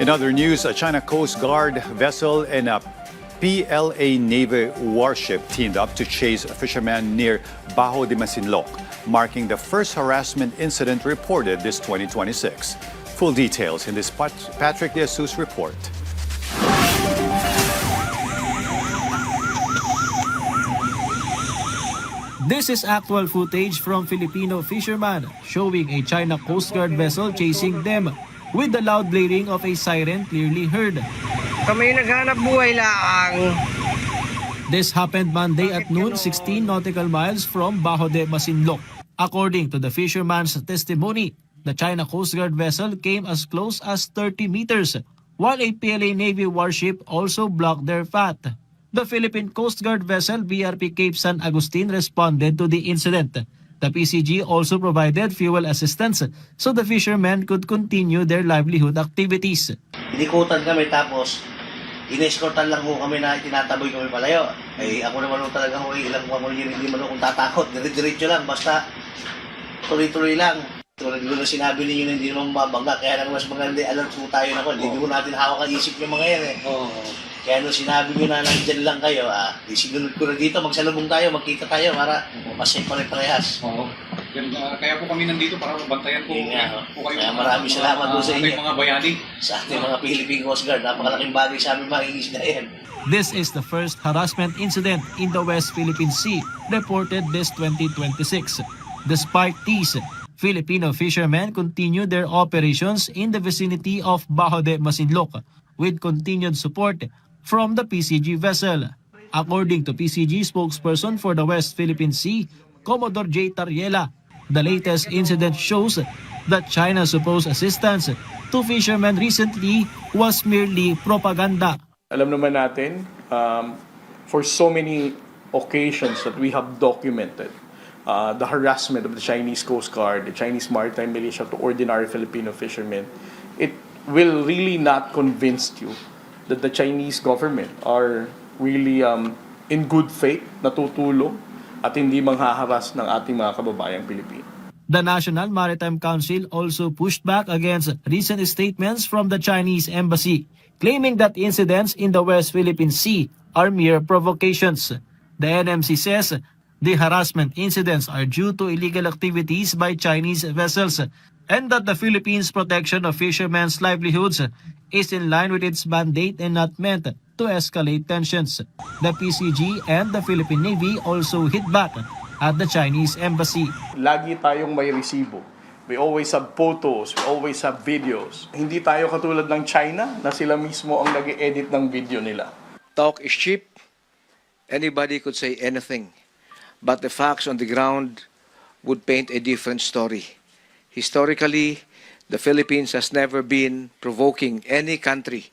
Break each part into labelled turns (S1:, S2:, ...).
S1: In other news, a China Coast Guard vessel and a PLA Navy warship teamed up to chase a fisherman near Bajo de Masinloc, marking the first harassment incident reported this 2026. Full details in this Patrick De Jesus report.
S2: This is actual footage from Filipino fishermen showing a China Coast Guard vessel chasing them with the loud blaring of a siren clearly heard.
S3: Kami naghanap buhay lang.
S2: This happened Monday at noon, 16 nautical miles from Bajo de Masinloc. According to the fisherman's testimony, the China Coast Guard vessel came as close as 30 meters, while a PLA Navy warship also blocked their path. The Philippine Coast Guard vessel BRP Cape San Agustin responded to the incident. The PCG also provided fuel assistance so the fishermen could continue their livelihood activities.
S4: Inikutan kami tapos inescortan lang ho kami na tinataboy kami palayo. Ay ako naman ho talaga ho ilang buwan hindi man ho kung tatakot. Diretso lang basta tuloy-tuloy lang. Tulad ko na sinabi ninyo na hindi naman mabangga kaya lang mas maganda alert po tayo na ko. Hindi mo natin hawak ang isip yung mga yan eh. Kaya nung sinabi ko na nandyan lang kayo, sinunod ko na dito, magsalubong tayo, magkita tayo para masay pare-parehas.
S5: Oo. Kaya po kami nandito para bantayan po, po kayo.
S4: Kaya maraming salamat po sa inyo.
S5: Mga bayani.
S4: Sa ating mga Philippine Coast Guard, napakalaking bagay sa aming mga isda yan.
S2: This is the first harassment incident in the West Philippine Sea reported this 2026. Despite these, Filipino fishermen continued their operations in the vicinity of Bajo de Masinloc with continued support from the PCG vessel. According to PCG spokesperson for the West Philippine Sea, Commodore J. Tariela, the latest incident shows that China's supposed assistance to fishermen recently was merely propaganda.
S6: Alam naman natin, for so many occasions that we have documented, the harassment of the Chinese Coast Guard, the Chinese Maritime Militia to ordinary Filipino fishermen, it will really not convince you that the Chinese government are really in good faith natutulong at hindi manghaharas ng ating mga kababayang Pilipino.
S2: The National Maritime Council also pushed back against recent statements from the Chinese embassy, claiming that incidents in the West Philippine Sea are mere provocations. The NMC says the harassment incidents are due to illegal activities by Chinese vessels and that the Philippines' protection of fishermen's livelihoods is in line with its mandate and not meant to escalate tensions. The PCG and the Philippine Navy also hit back at the Chinese embassy.
S6: Lagi tayong may resibo. We always have photos, we always have videos. Hindi tayo katulad ng China na sila mismo ang nag-edit ng video nila.
S7: Talk is cheap. Anybody could say anything. But the facts on the ground would paint a different story. Historically, the Philippines has never been provoking any country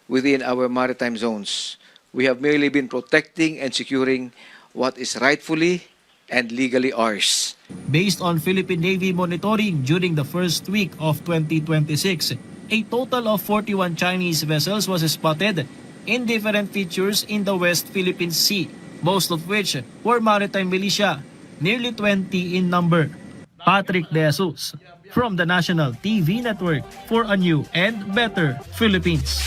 S7: within our maritime zones. We have merely been protecting and securing what is rightfully and legally ours.
S2: Based on Philippine Navy monitoring during the first week of 2026, a total of 41 Chinese vessels was spotted in different features in the West Philippine Sea, most of which were maritime militia, nearly 20 in number. Patrick De Jesus from the National TV Network for a new and better Philippines.